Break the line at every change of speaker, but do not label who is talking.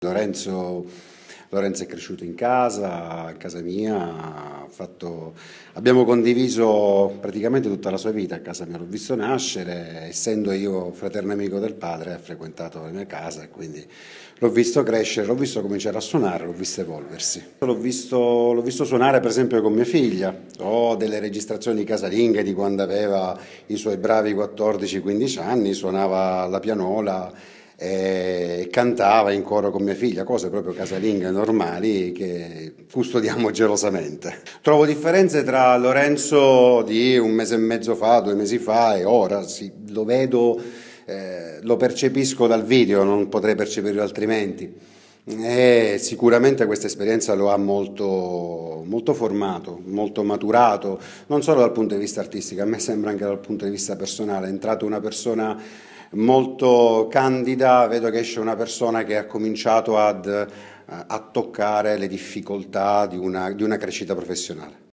Lorenzo, Lorenzo è cresciuto in casa mia, abbiamo condiviso praticamente tutta la sua vita a casa mia, l'ho visto nascere, essendo io fraterno amico del padre, ha frequentato la mia casa e quindi l'ho visto crescere, l'ho visto cominciare a suonare, l'ho visto evolversi. L'ho visto suonare per esempio con mia figlia, ho delle registrazioni casalinghe di quando aveva i suoi bravi 14-15 anni, suonava la pianola e cantava in coro con mia figlia, cose proprio casalinghe normali che custodiamo gelosamente. Trovo differenze tra Lorenzo di un mese e mezzo fa, 2 mesi fa e ora, sì, lo vedo, lo percepisco dal video, non potrei percepirlo altrimenti. E sicuramente questa esperienza lo ha molto formato, molto maturato, non solo dal punto di vista artistico, a me sembra anche dal punto di vista personale. È entrato una persona molto candida, vedo che esce una persona che ha cominciato a toccare le difficoltà di una crescita professionale.